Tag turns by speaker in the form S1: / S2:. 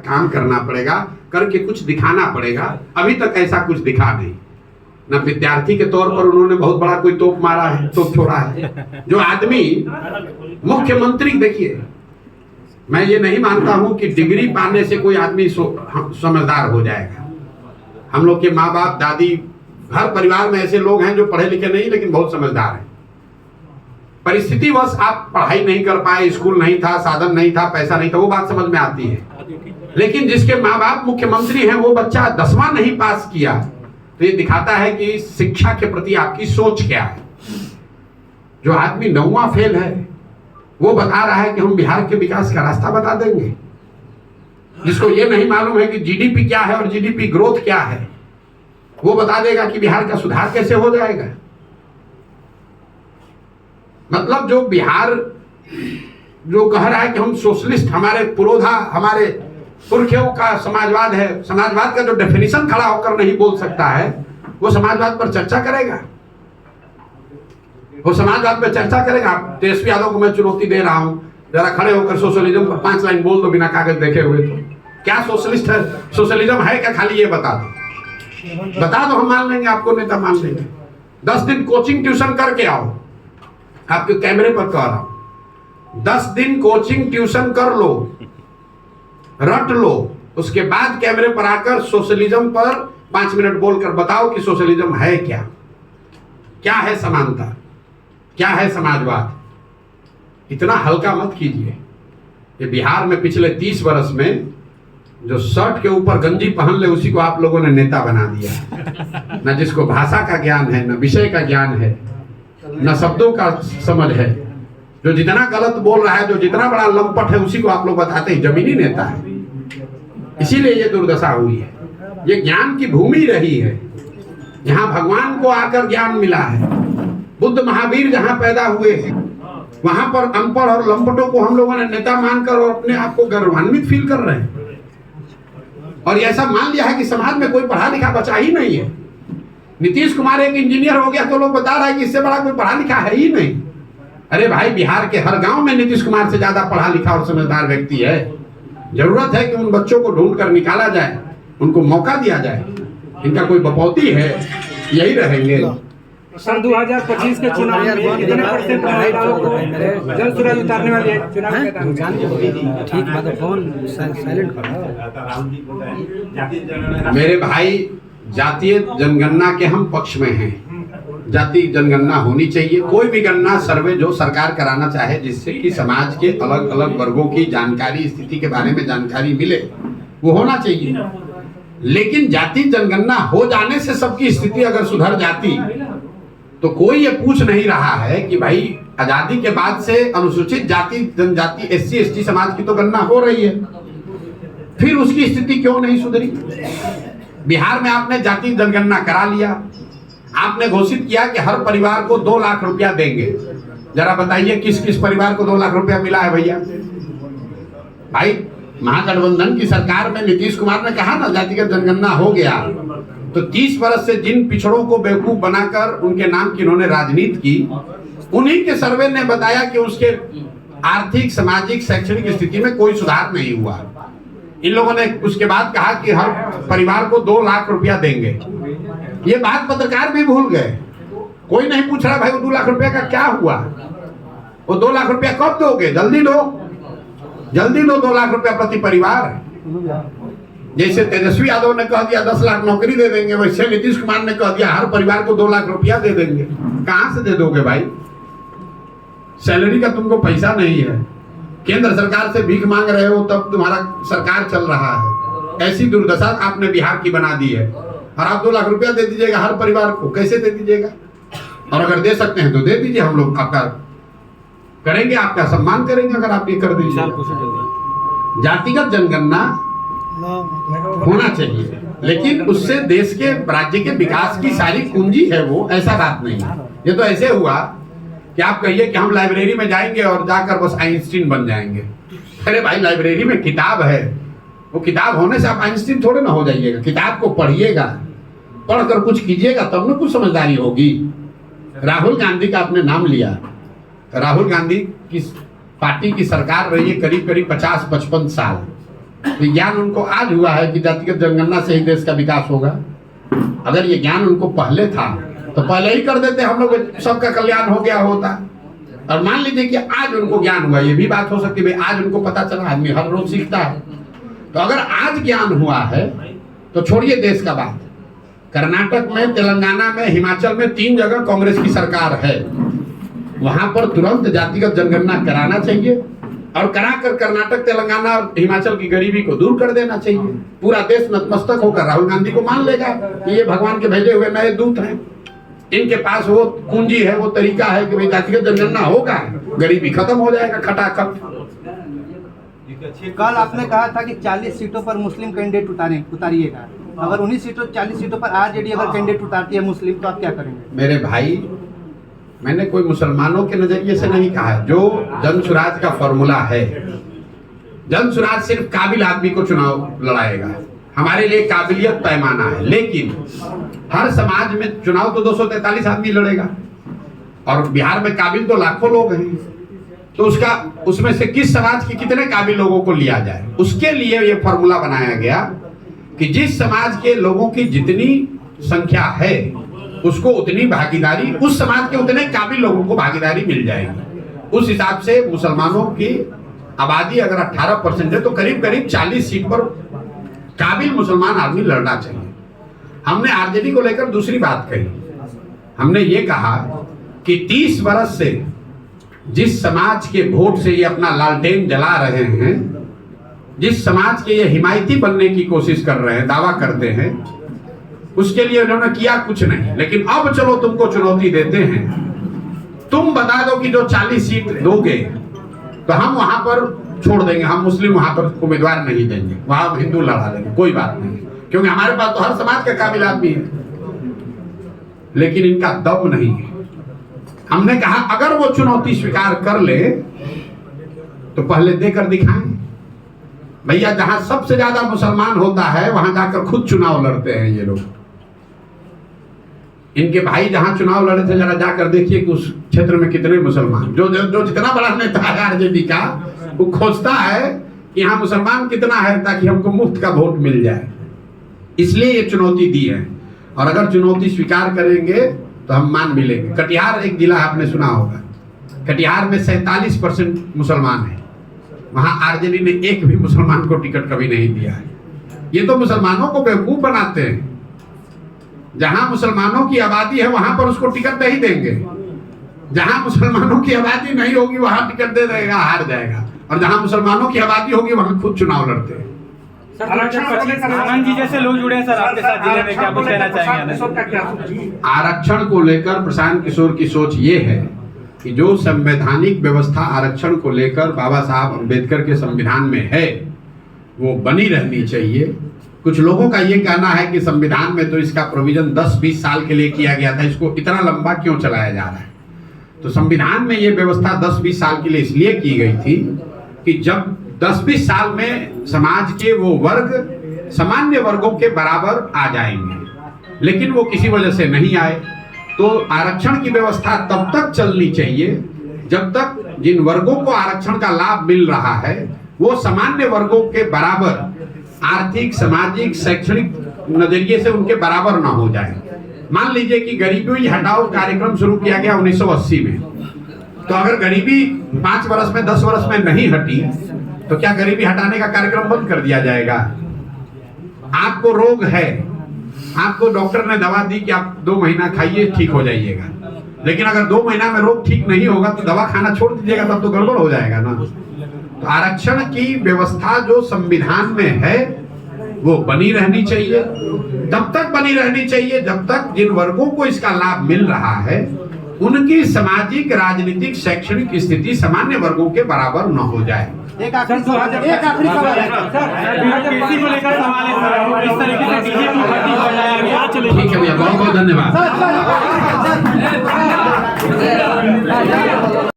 S1: काम करना पड़ेगा, करके कुछ दिखाना पड़ेगा। अभी तक ऐसा कुछ दिखा नहीं। ना विद्यार्थी के तौर पर उन्होंने बहुत बड़ा कोई तोप मारा है, तोप छोड़ा है। जो आदमी मुख्यमंत्री, देखिए मैं ये नहीं मानता हूं कि डिग्री पाने से कोई आदमी समझदार हो जाएगा। हम लोग के माँ बाप, दादी, हर परिवार में ऐसे लोग हैं जो पढ़े लिखे नहीं लेकिन बहुत समझदार हैं। परिस्थितिवश आप पढ़ाई नहीं कर पाए, स्कूल नहीं था, साधन नहीं था, पैसा नहीं था, वो बात समझ में आती है। लेकिन जिसके माँ बाप मुख्यमंत्री हैं, वो बच्चा 10वां नहीं पास किया, तो ये दिखाता है कि शिक्षा के प्रति आपकी सोच क्या है। जो आदमी 9वां फेल है, वो बता रहा है कि हम बिहार के विकास का रास्ता बता देंगे। जिसको ये नहीं मालूम है कि जीडीपी क्या है और जीडीपी ग्रोथ क्या है, वो बता देगा कि बिहार का सुधार कैसे हो जाएगा। मतलब जो बिहार जो कह रहा है कि हम सोशलिस्ट, हमारे पुरोधा, हमारे पुरखों का समाजवाद है, समाजवाद का जो डेफिनेशन खड़ा होकर नहीं बोल सकता है, वो समाजवाद पर चर्चा करेगा। वो समाजवाद पर चर्चा करेगा। तेजस्वी यादव को मैं चुनौती दे रहा हूं, जरा खड़े होकर सोशलिज्म पर 5 लाइन बोल दो बिना कागज देखे हुए। तो क्या सोशलिस्ट है, सोशलिज्म है क्या, खाली ये बता दो, बता दो, हम मान लेंगे, आपको नेता मान लेंगे। 10 दिन कोचिंग ट्यूशन करके आओ, आपके कैमरे पर कह रहा हूं, 10 दिन कोचिंग ट्यूशन कर लो, रट लो, उसके बाद कैमरे पर आकर सोशलिज्म पर 5 मिनट बोलकर बताओ कि सोशलिज्म है क्या, क्या है समानता, क्या है समाजवाद। इतना हल्का मत कीजिए। ये बिहार में पिछले 30 वर्ष में जो शर्ट के ऊपर गंजी पहन ले, उसी को आप लोगों ने नेता बना दिया। न जिसको भाषा का ज्ञान है, न विषय का ज्ञान है, न शब्दों का समझ है। जो जितना गलत बोल रहा है, जो जितना बड़ा लंपट है, उसी को आप लोग बताते हैं जमीनी नेता है। इसीलिए ये दुर्दशा हुई है। ये ज्ञान की भूमि रही है, यहाँ भगवान को आकर ज्ञान मिला है। बुद्ध महावीर जहाँ पैदा हुए हैं, वहां पर अनपढ़ और लंपटों को हम लोगों ने नेता मानकर और अपने आप को गौरवान्वित फील कर रहे हैं। और ऐसा मान लिया है कि समाज में कोई पढ़ा लिखा बचा ही नहीं है। नीतीश कुमार एक इंजीनियर हो गया तो लोग बता रहा है कि इससे बड़ा कोई पढ़ा लिखा है ही नहीं। अरे भाई, बिहार के हर गांव में नीतीश कुमार से ज्यादा पढ़ा लिखा और समझदार व्यक्ति है। जरूरत है कि उन बच्चों को ढूंढ कर निकाला जाए, उनको मौका दिया जाए। इनका कोई बपौती है, यही रहेंगे।
S2: सर 2025 के चुनाव में कितने % महिलाओं को जल सूरज उतारने वाले हैं? चुनाव के
S3: ठीक बात, फोन साइलेंट करो।
S1: मेरे भाई, जातीय जनगणना के हम पक्ष में हैं। जाति जनगणना होनी चाहिए। कोई भी गणना, सर्वे जो सरकार कराना चाहे, जिससे कि समाज के अलग अलग वर्गों की जानकारी, स्थिति के बारे में जानकारी मिले, वो होना चाहिए। लेकिन जाति जनगणना हो जाने से सबकी स्थिति अगर सुधर जाती, तो कोई ये पूछ नहीं रहा है कि भाई आजादी के बाद से अनुसूचित जाति, जनजाति, SC ST समाज की तो गणना हो रही है, फिर उसकी स्थिति क्यों नहीं सुधरी? बिहार में आपने जाति जनगणना करा लिया, आपने घोषित किया कि हर परिवार को 2 लाख रुपया देंगे। जरा बताइए किस किस परिवार को 2 लाख रुपया मिला है भैया? भाई, महागठबंधन की सरकार में नीतीश कुमार ने कहा ना जातिगत जनगणना हो गया, तो 30 वर्ष से जिन पिछड़ों को बेवकूफ बनाकर उनके नाम की इन्होंने राजनीति की, उन्हीं के सर्वे ने बताया कि उसके आर्थिक, सामाजिक, शैक्षणिक स्थिति में कोई सुधार नहीं हुआ। इन लोगों ने उसके बाद कहा कि हर परिवार को 2 लाख रुपया देंगे। ये बात पत्रकार भी भूल गए। कोई नहीं पूछ रहा भाई वो 2 लाख रुपया का क्या हुआ, वो 2 लाख रुपया कब दोगे? जल्दी दो, जल्दी दो 2 लाख रुपया प्रति परिवार। जैसे तेजस्वी यादव ने कह दिया 10 लाख नौकरी दे देंगे, वैसे नीतीश कुमार ने कह दिया हर परिवार को 2 लाख रुपया दे देंगे। कहां से दे दोगे भाई? सैलरी का तुमको पैसा नहीं है, केंद्र सरकार से भीख मांग रहे हो, तब तुम्हारा सरकार चल रहा है। ऐसी दुर्दशा आपने बिहार की बना दी है। और आप 2 लाख रुपया दे दीजिएगा हर परिवार को, कैसे दे दीजिएगा? और अगर दे सकते हैं तो दे दीजिए, हम लोग आपका करेंगे, आपका सम्मान करेंगे अगर आप ये कर दीजिए। जातिगत जनगणना होना चाहिए, लेकिन उससे देश के, राज्य के विकास की सारी कुंजी है वो, ऐसा बात नहीं है। ये तो ऐसे हुआ कि आप कहिए कि हम लाइब्रेरी में जाएंगे और जाकर बस आइंस्टीन बन जाएंगे। अरे भाई, लाइब्रेरी में किताब है, वो किताब होने से आप आइंस्टीन थोड़े ना हो जाइएगा। किताब को पढ़िएगा, पढ़कर कुछ कीजिएगा, तब ना कुछ समझदारी होगी। राहुल गांधी का आपने नाम लिया, राहुल गांधी की पार्टी की सरकार रही है करीब करीब 50-55 साल। ज्ञान उनको आज हुआ है कि जातिगत जनगणना से ही देश का विकास होगा। अगर ये ज्ञान उनको पहले था तो पहले ही कर देते, हम लोग सबका कल्याण हो गया होता। और मान लीजिए कि आज उनको ज्ञान हुआ, ये भी बात हो सकती है, आज उनको पता चला, आदमी हर रोज सीखता है। तो अगर आज ज्ञान हुआ है तो छोड़िए देश का बात, कर्नाटक में, तेलंगाना में, हिमाचल में 3 जगह कांग्रेस की सरकार है, वहां पर तुरंत जातिगत जनगणना कराना चाहिए और कराकर कर्नाटक, तेलंगाना और हिमाचल की गरीबी को दूर कर देना चाहिए। पूरा देश नतमस्तक होकर राहुल गांधी को मान लेगा कि ये भगवान के भेजे हुए नए दूत हैं, इनके पास वो कुंजी है, वो तरीका है कि भाई जातिगत जनगणना होगा, गरीबी खत्म हो जाएगा खटाखट।
S4: कल आपने कहा था कि 40 सीटों पर मुस्लिम कैंडिडेट उतारिएगा, अगर 40 सीटों पर आरजेडी अगर कैंडिडेट उतारती है मुस्लिम, तो आप क्या करेंगे?
S1: मेरे भाई, मैंने कोई मुसलमानों के नजरिए से नहीं कहा। जो जन सुराज का फॉर्मूला है, जन सुराज सिर्फ काबिल आदमी को चुनाव लड़ाएगा। हमारे लिए काबिलियत पैमाना है, लेकिन हर समाज में चुनाव तो 243 आदमी लड़ेगा और बिहार में काबिल तो लाखों लोग हैं। तो उसमें से किस समाज के कितने काबिल लोगों को लिया जाए, उसके लिए ये फॉर्मूला बनाया गया कि जिस समाज के लोगों की जितनी संख्या है उसको उतनी भागीदारी, उस समाज के उतने काबिल लोगों को भागीदारी मिल जाएगी। उस हिसाब से मुसलमानों की आबादी अगर 18% है तो करीब करीब 40 सीट पर काबिल मुसलमान आदमी लड़ना चाहिए। हमने आरजेडी को लेकर दूसरी बात कही, हमने ये कहा कि 30 वर्ष से जिस समाज के वोट से ये अपना लालटेन जला रहे हैं, जिस समाज के ये हिमायती बनने की कोशिश कर रहे हैं, दावा करते हैं, उसके लिए उन्होंने किया कुछ नहीं। लेकिन अब चलो तुमको चुनौती देते हैं, तुम बता दो कि जो 40 सीट दोगे तो हम वहां पर छोड़ देंगे, हम मुस्लिम वहां पर उम्मीदवार नहीं देंगे, वहां हिंदू लड़ा लेंगे, कोई बात नहीं, क्योंकि हमारे पास तो हर समाज का काबिल आदमी है। लेकिन इनका दम नहीं है। हमने कहा अगर वो चुनौती स्वीकार कर ले तो पहले देकर दिखाएं। भैया, जहां सबसे ज्यादा मुसलमान होता है वहां जाकर खुद चुनाव लड़ते हैं ये लोग। इनके भाई जहां चुनाव लड़े थे, जरा जाकर देखिए कि उस क्षेत्र में कितने मुसलमान, जो जितना बड़ा नेता है आरजेडी का, वो खोजता है कि यहाँ मुसलमान कितना है ताकि हमको मुफ्त का वोट मिल जाए। इसलिए ये चुनौती दी है और अगर चुनौती स्वीकार करेंगे तो हम मान मिलेंगे। कटिहार एक जिला आपने सुना होगा, कटिहार में 47% मुसलमान है, वहां आरजेडी ने एक भी मुसलमान को टिकट कभी नहीं दिया है। ये तो मुसलमानों को बेवकूफ बनाते हैं। जहां मुसलमानों की आबादी है वहां पर उसको टिकट नहीं देंगे, जहां मुसलमानों की आबादी नहीं होगी वहां टिकट दे देगा, हार जाएगा, और जहां मुसलमानों की आबादी होगी वहां खुद चुनाव लड़ते हैं।
S2: आनंद जी जैसे लोग जुड़े हैं सर आपके साथ जिले में, क्या कुछ कहना चाहेंगे?
S1: आरक्षण को लेकर प्रशांत किशोर की सोच ये है कि जो संवैधानिक व्यवस्था आरक्षण को लेकर बाबा साहब अम्बेडकर के संविधान में है वो बनी रहनी चाहिए। कुछ लोगों का ये कहना है कि संविधान में तो इसका प्रोविजन 10-20 साल के लिए किया गया था, इसको इतना लंबा क्यों चलाया जा रहा है? तो संविधान में ये व्यवस्था 10-20 साल के लिए इसलिए की गई थी कि जब 10-20 साल में समाज के वो वर्ग सामान्य वर्गों के बराबर आ जाएंगे, लेकिन वो किसी वजह से नहीं आए। तो आरक्षण की व्यवस्था तब तक चलनी चाहिए जब तक जिन वर्गों को आरक्षण का लाभ मिल रहा है वो सामान्य वर्गों के बराबर आर्थिक, सामाजिक, शैक्षणिक नजरिए से उनके बराबर ना हो जाए। मान लीजिए कि गरीबी हटाओ कार्यक्रम शुरू किया गया 1980 में, तो अगर गरीबी 5 वर्ष में 10 वर्ष में नहीं हटी तो क्या गरीबी हटाने का कार्यक्रम बंद कर दिया जाएगा? आपको रोग है, आपको डॉक्टर ने दवा दी कि आप 2 महीना खाइए ठीक हो जाइएगा, लेकिन अगर 2 महीना में रोग ठीक नहीं होगा तो दवा खाना छोड़ दीजिएगा, तब तो गड़बड़ हो जाएगा ना। तो आरक्षण की व्यवस्था जो संविधान में है वो बनी रहनी चाहिए, तब तक बनी रहनी चाहिए जब तक जिन वर्गों को इसका लाभ मिल रहा है उनकी सामाजिक, राजनीतिक, शैक्षणिक स्थिति सामान्य वर्गों के बराबर न हो जाए।
S4: एक आखिरी सवाल है
S1: ठीक है भैया, बहुत बहुत धन्यवाद।